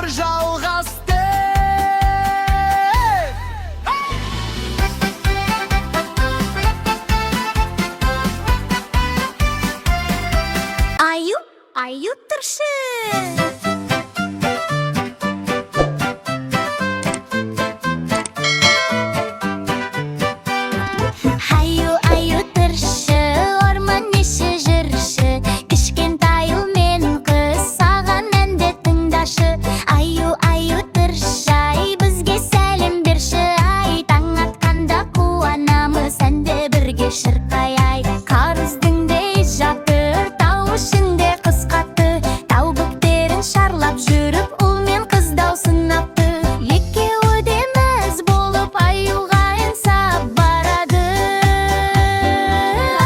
жалғасты. Аю тұршы. Аю тұршы, орман неші жүрші, кішкентайыл мен қыз, саған әнді тыңдашы. Аю тұршы, ай бізге сәлем берші, ай таң атқанда қуанамыз, әнді бірге шырқай. Қарыздың дей жатыр, тау ішінде қыз қатты, тау бөктерін шарлап жүріп, ұл мен қыз даусын апты. Екеуі де мәз болып аюға ән сап барады.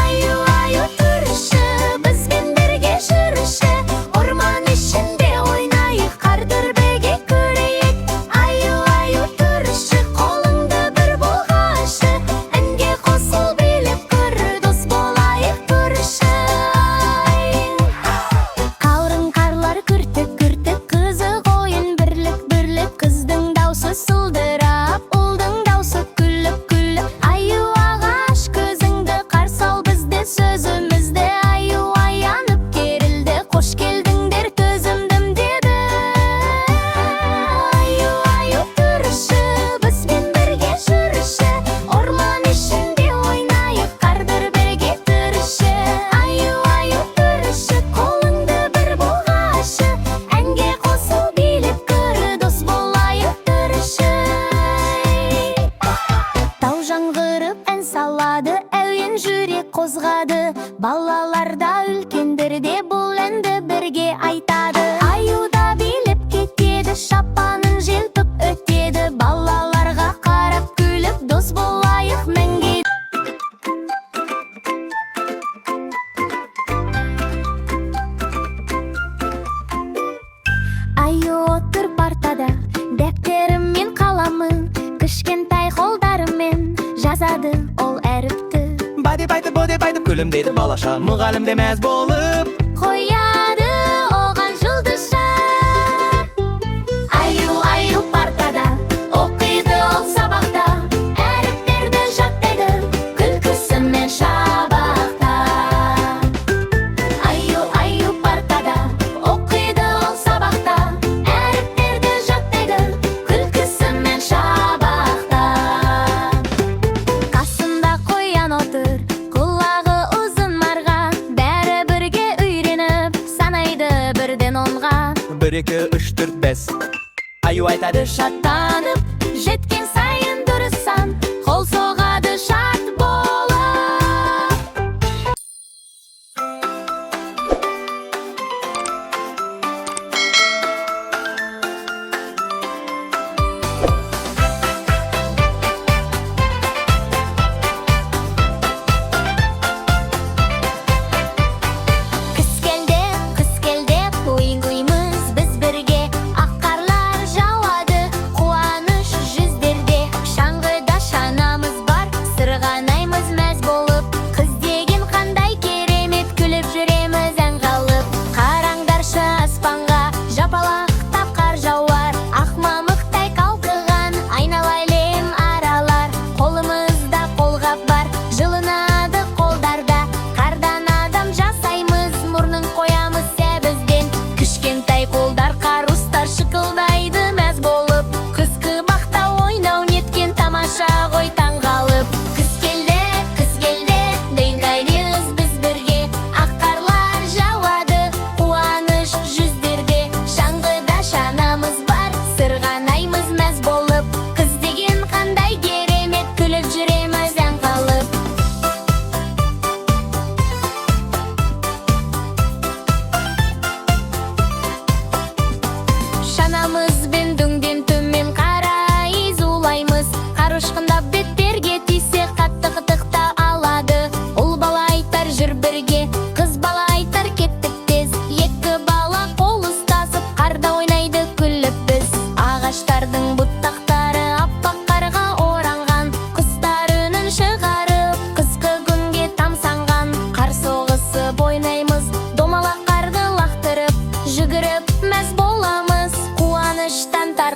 Аю тұршы, бізбен бірге жүрші, орман ішінде ойнайық, қардырбеге көрейік. Аю тұршы, қолыңды бір бұлғашы, әнге қосыл билеп көр, дос болайық көрші. Қаурың қарлар күртік, қызық ойын бірлік, қыздың даусы сылдырап, ұлдың даусы күліп. Аю ағаш, көзіңді қарсы ал бізді, сөзімізді. Аю аянып керілді, қош келдіңдер, төзімдім деді. Аю тұршы, бізбен бірге жүрші, орман ішінде ойнайық, қардыр бірге түрші. Аю тұршы, қолыңды бір бұлғашы, әнге қосыл билеп көр, дос болайық түрші. Тау жаңғырып ән салады, әуен жүрек қозғады, балаларда үлкендерде бұл әнді бірге айтады. Аю да билеп кетеді, шапанын желпіп өтеді, балаларға қарап күліп, дос болайық мәңге. Аю отыр партада, дәптерім мен қаламын, кішкентай қолдарымен жазады ол әріпті. Бай деп айтып күлімдейді балаша, мұғалім де мәз болып Қояды оған жұлдызша. Аю партада, оқиды ол сабақта, әріптерді жаттайды, күлкісімен шабақта. Аю партада, оқиды ол сабақта, әріптерді жаттайды, күлкісімен шабақта. Қасында қоян отыр, құлағы ұзын марға, бәрі бірге үйреніп, санайды бірден онға. 1, 2, 3, 4, 5. Аю айтады Шаттанып, жеткен сайын дұрысан, қол соғады шат болып. Қыс келді, қоймыз біз бірге, ақ қарлар жауады, қуаныш жүздерде. Шаңғыда шанамыз бар, сырға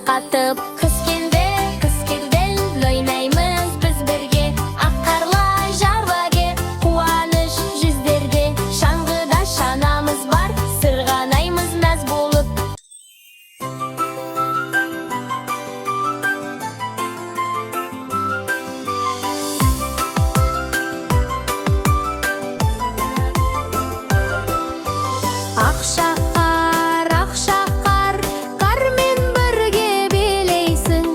тарқатып. Қыз келді ойнаймыз біз бірге, ақ қарлар жарлаге, қуаныш жүздерде. Шаңғыда шанамыз бар, сырғанаймыз мәз болып. Ақ шақар, қармен бірге билейсің.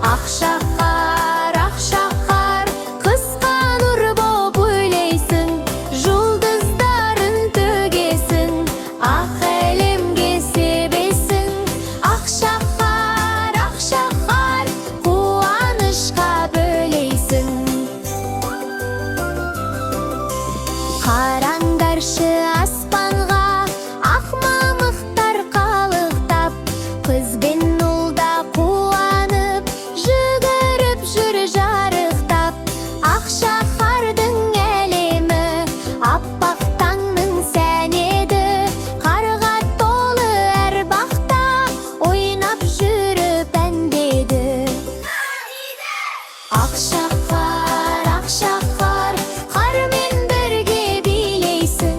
Ақ шақар, қысқа нұр боп ойлайсың. Жұлдыздарын төгесің, ақ әлемге себесің. Ақ шақар, қуанышқа бөлейсің. Қараңдаршы аспанға, ақ мамықтар қалықтап. Қыз бен ұлда қуанып, жүгіріп жүр жарықтап. Ақ шақардың әлемі, аппақ таңның сәні еді. Қарға толы әр бақта, ойнап жүріп әндеді. Ақ шақар, қармен бірге билейсің.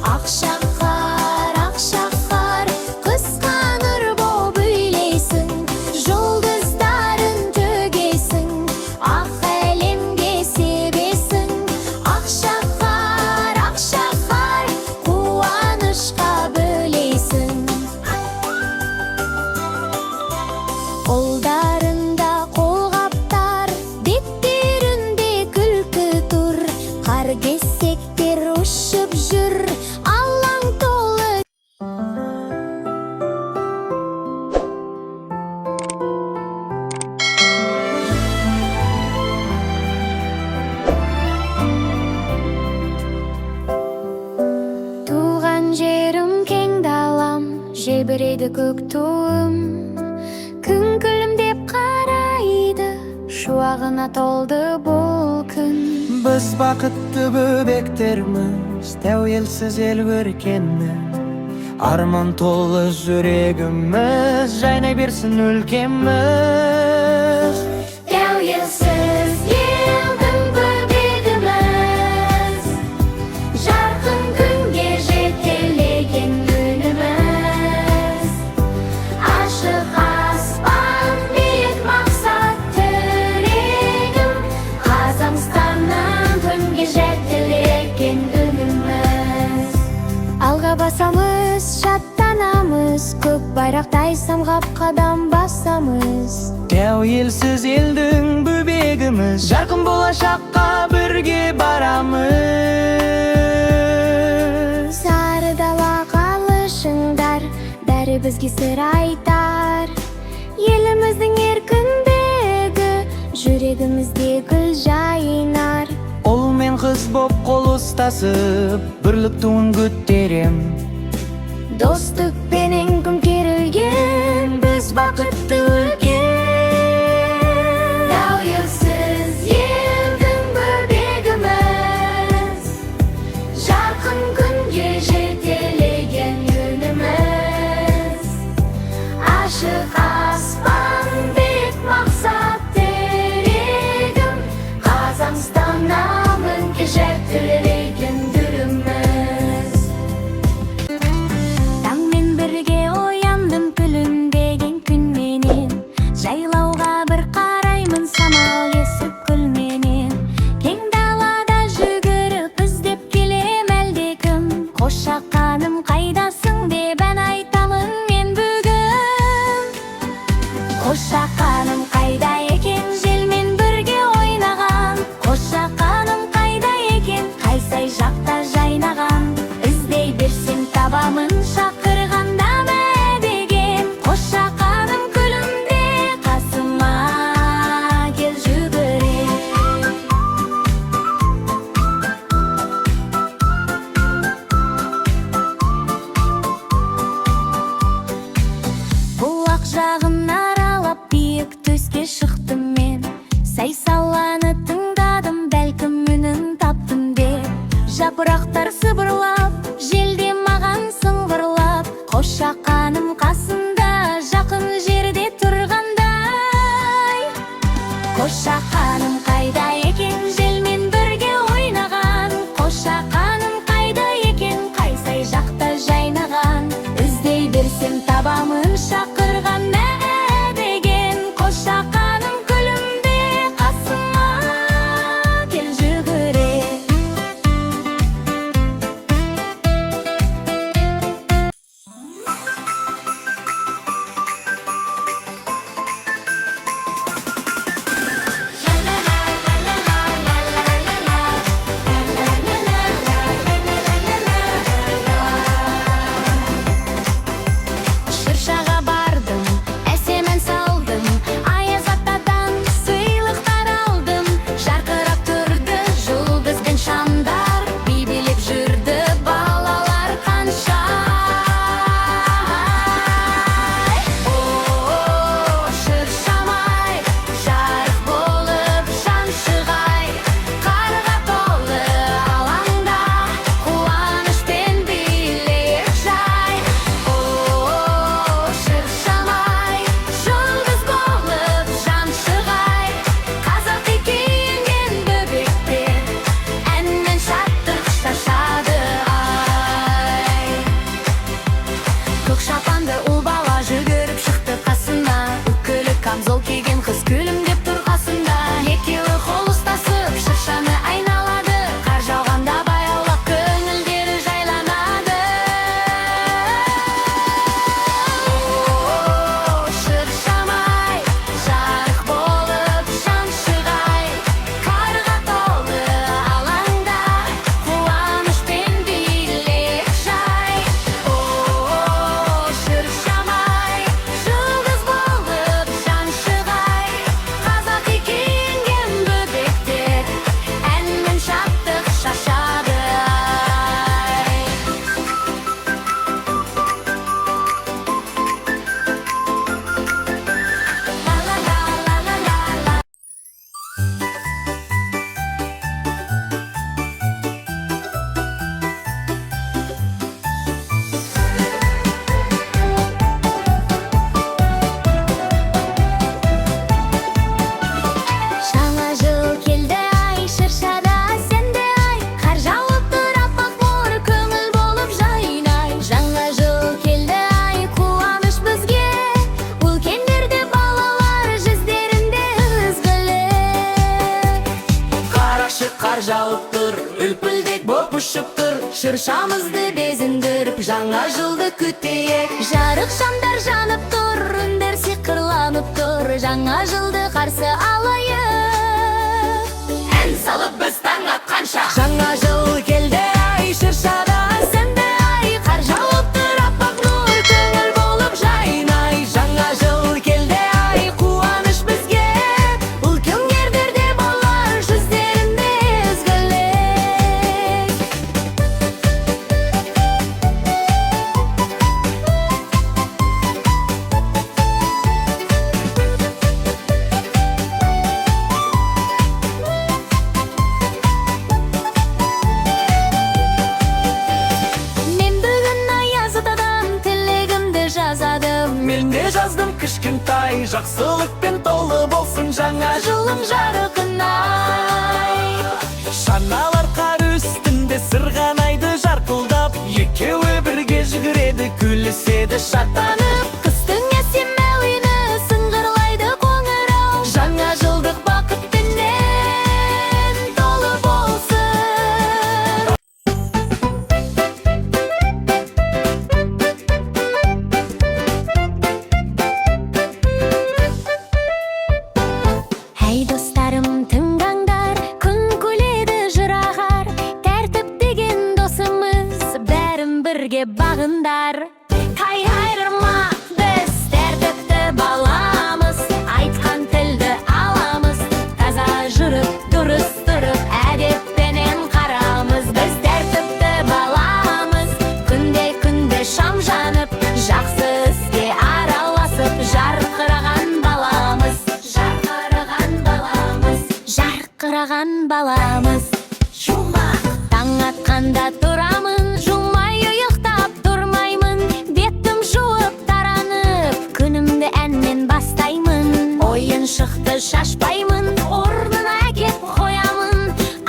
Ақ шақар, қысқа нұр боп үйлейсің. Жұлдыздарын төгесің, ақ әлемге себесің. Ақ шақар, қуанышқа бөлейсің. Қолдарында қолғаптар, беттерінде күлкі тұр. Қар кесектер ұшып жүр, алаң толы. Туған жерім кең далам, жебірейді көк туым. Күн күлімдеп қарайды, шуағына толды бұл күн. Біз бақытты бөбектерміз, тәуелсіз ел көркеміз. Арман толы жүрегіміз, жайнай берсін өлкеміз. Тәуелсіз елдің бөбегіміз, жарқын күнге жетелеген күніміз. Ашық аспан, биік мақсат тірегім, Қазақстанның күнге жетелеген күніміз. Алға басамыз, шаттанамыз, көк байрақтай самғап қадам басамыз. Тәуелсіз елдің бөбегіміз, жарқын болашаққа бірге барамыз. Сары дала қалышыңдар, бәрі бізге сыр айтар. Еліміздің еркіндігі, жүрегімізде гүл жайнар. Ұл мен қыз боп қол ұстасып, бірлік туын көтерем. Достықпенен күн керілген, біз бақытты өлке. Тәуелсіз елдің бөбегіміз, жарқын күнге жетелеген күніміз. Ашық аспан, биік мақсат тірегім, Қазақстаннан күнге жетелеген күніміз. Таңмен бірге ояндым күлімдеген күнменен, жайлауға бір қараймын самал есіп күлменен. Кең далада жүгіріп іздеп келем әлдекім, қош шақаным қайдасың деп ән айтамын мен бүгін. Қош шақаным қайда екен, желмен бірге ойнаған. Қош шақаным қайда екен, қайсай жақта жайнаған. Іздей берсем табамын, шақырғанда мәдеген. Қош шақаным күлімде, қасыма кел жүгіре. Бұлақ жағын аралап, биік төске шықтым мен. Сай-саланы тыңдадым, бәлкім үнін таптым деп. Жапырақтар сыбырлап, желде маған сыңғырлап. Қош шақаным қасымда, жақын жерде тұрғанда. шыршамызды безіндіріп жаңа жылды күтейік. Жарық шамдар жанып тұр, үндер сиқырланып тұр, жаңа жылды қарсы алайық. Ән салып біз таң атқанша Жаңа жыл келді ай шыршада Сәнді ай қар жауып тұр, аппақ нұр көңіл болып жайнай. Жаңа жыл келді ай қуаныш бізге Үлкен күндерде болар жүздеріміз гүлдер. Мен бүгін аяз атадан тілегімді жазадым. Мен де жаздым кішкентай жақсылықпен толы болсын жаңа жылың Жарқынай Шаналар қар үстінде сырғанайды жарқылдап Екеуі бірге жүгіреді күліседі шаттанып Қыстың әсем әуені сыңғырлайды қоңырау. Жаңа жылдық бақытпенен толы болсын. Әй достарым, тыңдаңдар, күн күледі жыр ағар. Тәртіп деген досымыз, бәрін бірге бағындар. Қайырма, біз тәртіпті баламыз, айтқан тілді аламыз, таза жүріп, дұрыс тұрып, әдеппенен қарамыз. Біз тәртіпті баламыз, күнде шам жанып, жақсы іске араласып, жарқыраған баламыз. Жарқыраған баламыз. Таң атқанда тұрамын, жумай ұйықтап тұрмаймын. Бетім жуып таранып, күнімді әнмен бастаймын. Ойыншықты шашпаймын, орнына әкеп қоямын.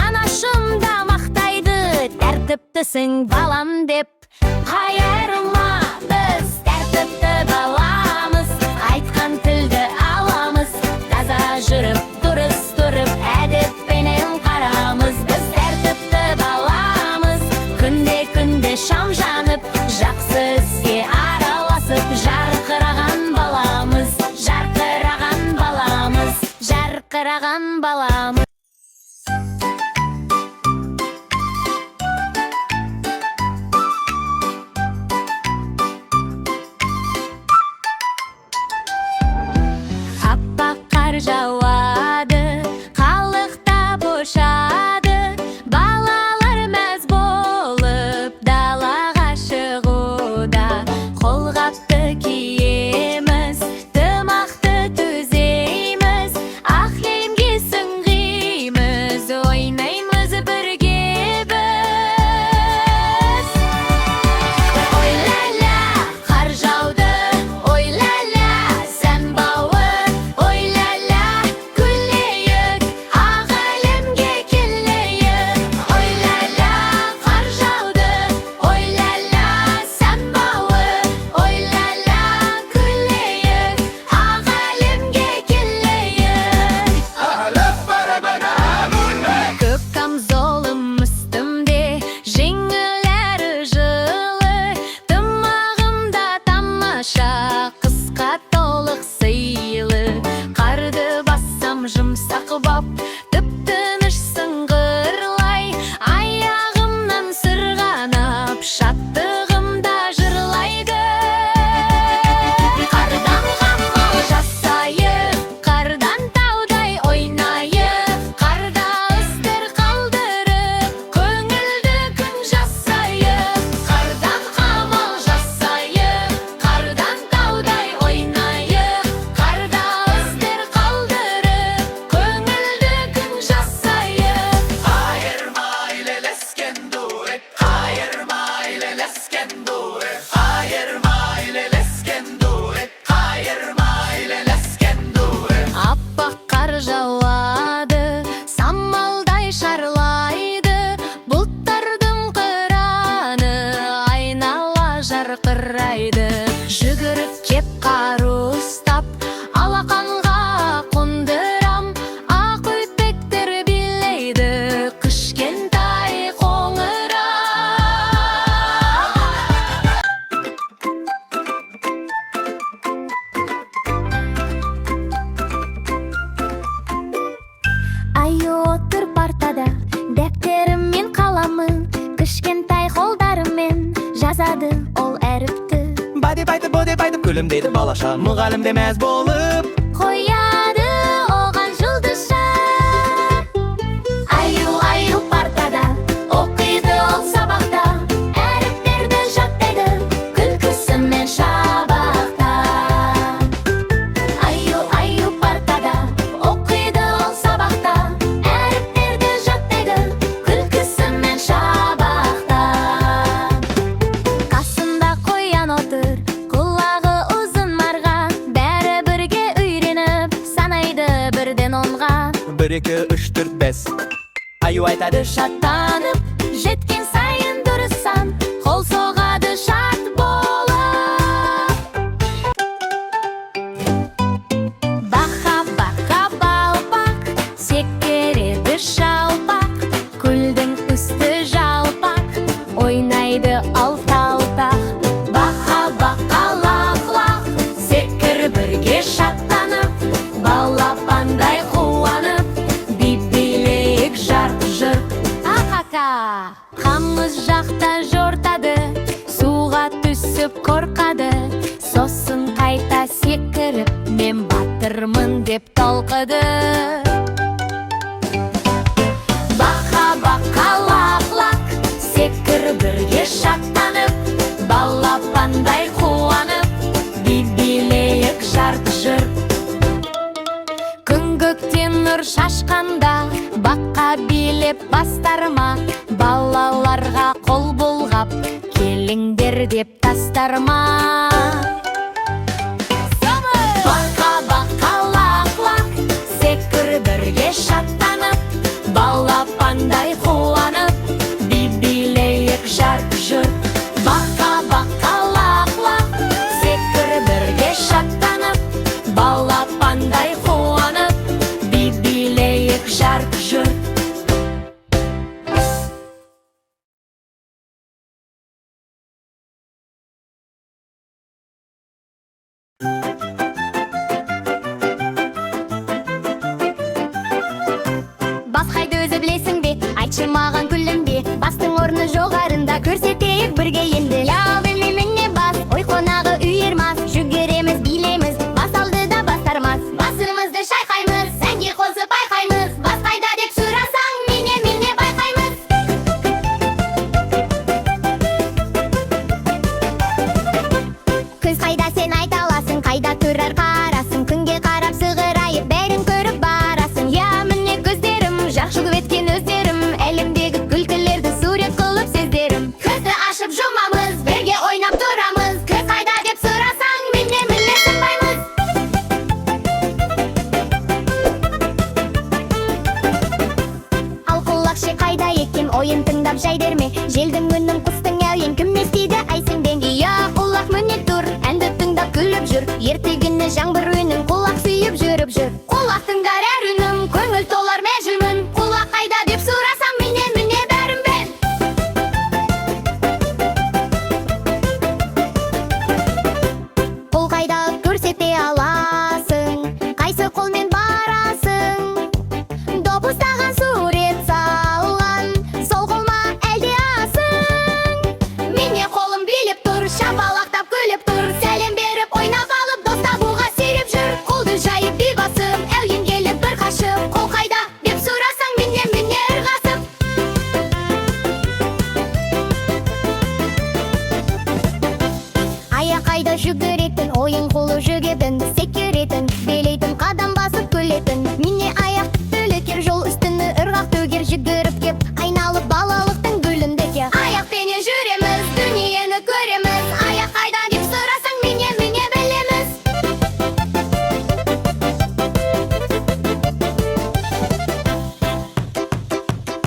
Анашым да мақтайды, тәртіптісің балам деп. Қайырма, біз тәртіпті баламыз, айтқан тілді аламыз, таза жүріп, дұрыс тұрып, әдеппенен қарамыз. Біз тәртіпті баламыз, күнде шам жанып, жақсы іске араласып, жарқыраған баламыз. Жарқыраған баламыз. Аппақ қар жауады, қалықта бошады, балалар мәз болып далаға шығуда. Қолғапты киеміз, тымақты төзейміз, ақ киімге сіңгейміз, ойнаймыз бірге біз. Ой-ля-ля, қар жауды, ой-ля-ля, сән бауыр, ой-ля-ля, күлейік, ақ әлемге келейік. Ой-ля-ля, қар жауды, ой-ля-ля, сән бауыр, ой-ля-ля, күлейік, ақ әлемге келейік. Көк камзолым үстімде, жеңіл әрі жылы, тымағымда тамаша, қысқа толық сыйлы. Қарды бассам жұмсақ боп, тып-тыныш сыңғырлай, аяғымнан сырғанап, шаттығымда жырлайды. Қардан қамал жасайық, қардан таудай ойнайық, қарда іздер қалдырып, көңілді күн жасайық. Қардан қамал жасайық, қардан таудай ойнайық, жазады ол әріпті. Ба деп айтып, бо деп айтып, күлім дейді балаша, мұғалім де мәз болып Қояды оған жұлдызша. Аю партада оқиды ол сабақта, әріптерді жаттайды күлкісімен шабақта. Аю партада оқиды ол сабақта, әріптерді жаттайды күлкісімен шабақта. Қасында қоян отыр, құлағы ұзын марға, бәрі бірге үйреніп санайды бірден онға. 1, 2, 3, 4, 5 Аю айтады Шаттанып, жеткен сайын дұрысан, қол соғады шат болып. Бақа балпақ, секіреді шалпақ, күлдің үсті жалпақ, ойнайды алталтақ. Бақа лақ-лақ, секір бірге шаттанып, балапандай қуанып, билейік жарқ-жұрқ. Қамыз жақта жортады, суға түсіп қорқады, сосын қайта секіріп, мен батырмын деп толқыды. Бақа лақ-лақ, секір бірге шаттанып, балапандай қуанып, билейік жарқ-жұрқ. Күнгөктен нұр шашқанда, баққа билеп бастарма, балаларға қол бұлғап, келіңдер деп тастарма. Бақа лақ-лақ, секір бірге шаттанып, балапандай қуанып, билейік жарқ-жұрқ. Бақа лақ-лақ, секір бірге шаттанып, балапандай қуанып, билейік жарқ-жұрқ. Басқайды өзі білесің бе, айтшы маған күлімде, бастың орны жоғарында, көрсетейік бірге енді. Я білмейміне бас, ой қонағы үйірмас, жүгіреміз, билейміз, бас алды да бастармас. Басымызды шайқаймыз, сәнге қосып айқаймыз, бас қайда деп сұрасаң, міне байқаймыз. Күз қайда сен айта аласың, қайда тұрар қарасың, күнге қарап сығырайып, бәрін көріп барасың. Я міне көздерім, жарқ жұлып еткен өздерім, әлемдегі күлкілерді сурет қылып сездерім. Көзді ашып жұмамыз, бірге ойнап тұрамыз, күз қайда деп сұрасаң, міне сынбаймыз. Ал құлақшы қайда екен, ойын тыңдап жайдерме, желдің үнін құстың әуен, кім естиді айсыңден. Я құлақ міне тұр, әнді тыңдап күліп жүр, ертегіні жаңбыр үнін құлақ сүйіп жүріп жүр. Құлақ тыңдар әр үнім, көңіл толар мәжілмін, құлақ қайда деп сұрасам, міне бәрін бен. Қол қайда көрсете аласың, қайсы қолмен барасың, допыстаған сурет салған, сол қолма әлде асың. Міне қолым билеп тұр, шапалақтап күліп тұр, сәлем беріп ойнап алып, дос табуға сүйреп жүр. Қолды жайып би басып, әуен келіп бір қашып, қол қайда деп сұрасаң, міне ырғасып. Аяқ қайда жүгіретін, ойын қолы жүгетін, секіретін, билейтін, қадам басып күлетін. Міне аяқ түлекер, жол үстіні ырғақ төгер, жүгіріп кеп, айналып балалықтың гүлінде ке. Аяқпенен жүреміз, дүниені көреміз, аяқ қайда деп сұрасаң, міне білеміз.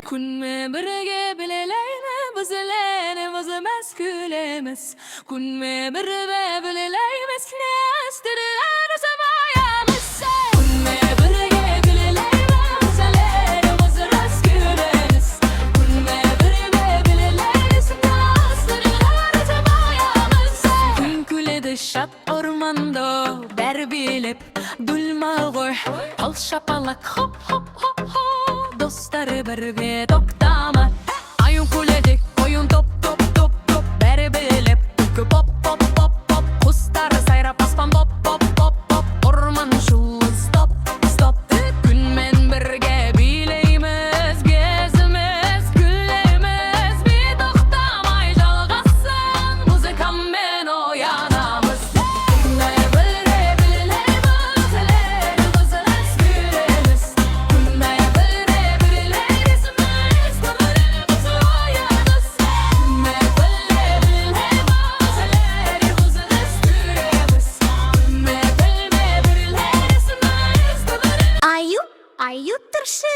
Күнмен бірге білелейміз, үзілеміз, өзіміз күлеміз. Күнмен бірге білелейміз, кінестірген өзімаямыз. Күнмен бірге білелейміз, үзілеміз, өзіміз күлеміз. Күнмен бірге білелейміз, кінестірген өзімаямыз. Күн күледі шат орманда, бәрі билеп, дүлма ғой, ал шапалақ, хоп-хоп-хоп-хоп. Dostları birge toktama, ayun kuledik, oyun top, beri beri. аю тұршы.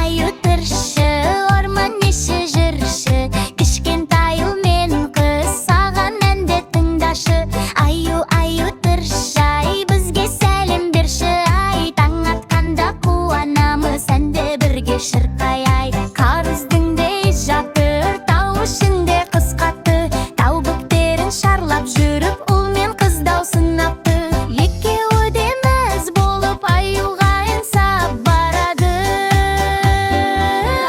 Аю тұршы, орман неші жүрші, кішкентайыл мен қыз саған әнді тыңдашы. Аю тұршы, ай бізге сәлем берші, ай таң атқанда қуанамыз әнді бірге шырқай. Қарыздың дей жатыр, тау ішінде қыз қатты, тау бөктерін шарлап жүріп ұл мен қыз даусын апты. Екеуі де мәз болып аюға ән сап барады.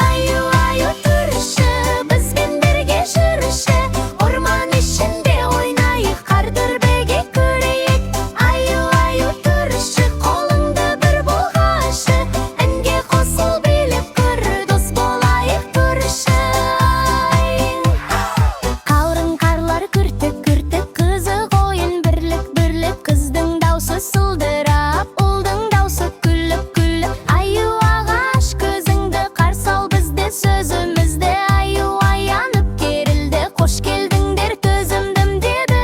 Аю тұршы, бізбен бірге жүрші, орман ішінде ойнайық, қардың бірге көрейік. Аю тұршы, қолыңды бір болғашы, әнге қосыл билеп көр, дос болайық тұршы. Қалың қарлар күртік, қызық ойын бірлік, қыздың даусы сылдырап, ұлдың даусы күліп. Аю ағаш, көзіңді қарсы ал бізді, сөзімізді. Аю аянып керілді, қош келдіңдер төзімдім деді.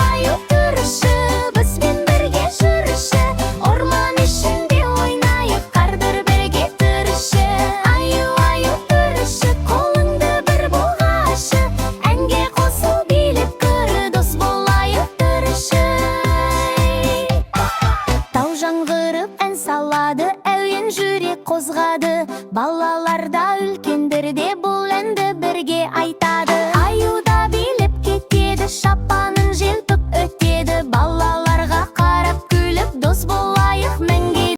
Аю тұршы, бізбен бірге жүрші, орман ішінде ойнайық, қардың бірге тұршы. Аю тұршы, қолыңды бір болғашы, әнге қосыл билеп көр, дос болайық тұршы. Тау жаңғырып ән салады, әуен жүрек қозғады, балаларда үлкендерде бұл әнді бірге айтады. Аюда билеп кетеді, шапанын желпіп өтеді, балаларға қарап күліп, дос болайық мәңге.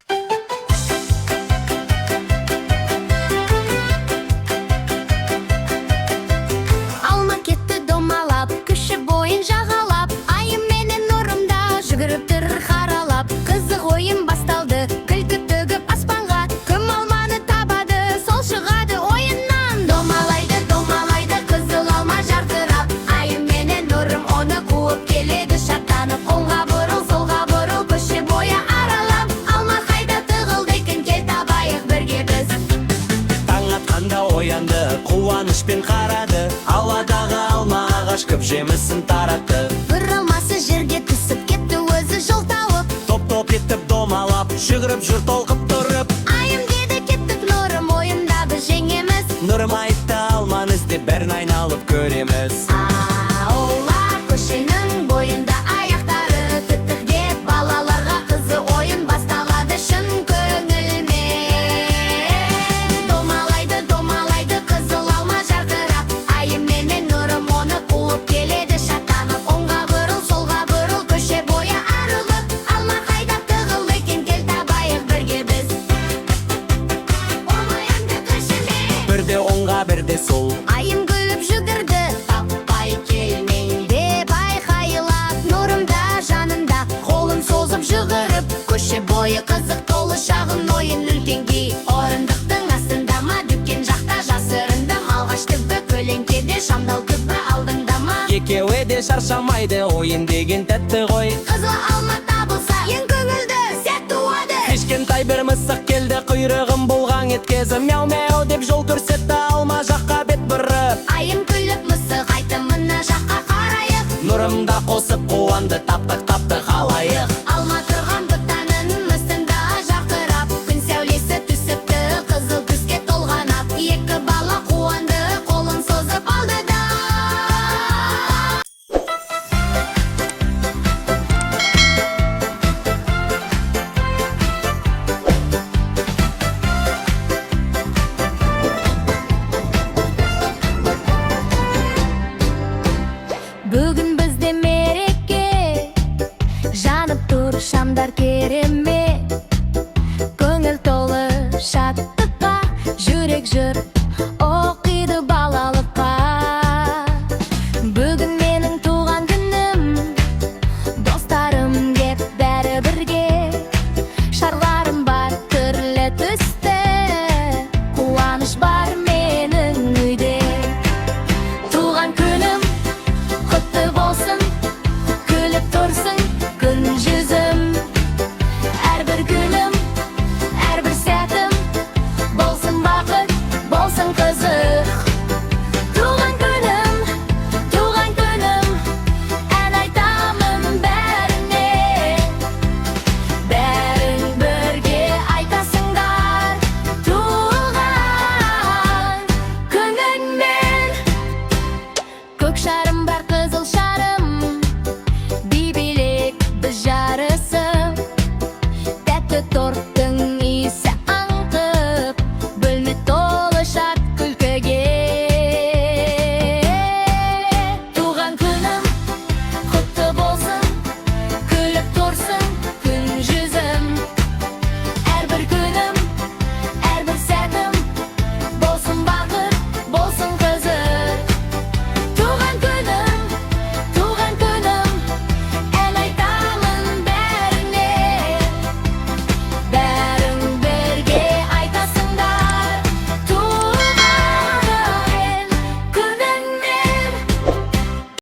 Алма кетті домалап, күші бойын жағалап, айым менен нұрымда жүгіріп тұр қаралап. Қызық ойын басталды, күлкі төгіп аспанға, кім алманы табады, сол шығады ойыннан. Домалайды, қызыл алма жартырап, айым менен нұрым оны қуып келеді шаттанып. Оңға бұрыл, солға бұрыл, көше бойы аралап, алма қайда тығылды екен, кел табайық бірге біз. Таң атқанда оянды, қуанышпен қарады, ауадағы алма ағаш көп жемісін таратты. Бір алмасы жерге түсіп кетті, өзі жол тауып, Топ етіп домалап, жүгіріп жүр толқып тұрып. айым деді кеттік нұрым, ойында біз жеңеміз. Нұрым айтты, алманы іздеп бәрін айналып көреміз. Аула көшенің бойында аяқтары тітірдеп, балаларға қызы ойын басталады шын көңілмен. Домалайды, қызыл алма жарқырап, айым менен нұрым оны қуып келеді шаттанып. Оңға бұрыл, солға бұрыл, көше бойы арылып, алма қайда тығылды екен, кел табайық бірге біз. Ойынды көшеме Бірде оңға, бірде сол, айым күліп жүгірді, таппай келмей деп айқайлап, нұрым да жанында қолын созып жүгіріп, көше бойы қызық толы шағын ойын үлкенге. Орындықтың астында ма, дүкен жақта жасырындым, алғаш түбі көлеңкеде шамдал күпі алдыңда ма. екеуі де шаршамайды, ойын деген тәтті ғой. Қызыл алма табылса, ең көңілді сәт туады. Кішкентай бір мысық келді, құйрығын бұлғаң еткізіп, мяу-мяу деп жол көрсетті, алма жаққа бет бұрып. Айым күліп мысық айтты, мына жаққа қарайық. Нұрым да қосып қуанды, таптық қалайық. Алма тұрған бұттаның астында жарқырап, күн сәулесі түсіпті, қызыл түске толғанап. Екі бала қуанды, қолын созып алды да. Бүгін бізде мереке, жанып тұр шамдар керемет, көңіл толы шаттыққа, жүрек жыр оқиды балалыққа. Бүгін менің туған күнім, достарым кеп бәрі бірге, шарларым бар түрлі түсті, қуаныш бар менің үйде. Туған күнім құтты болсын, күліп тұрсын күн жүзім. Әрбір күнім, әрбір сәтім болсын бақыт, болсын қызым.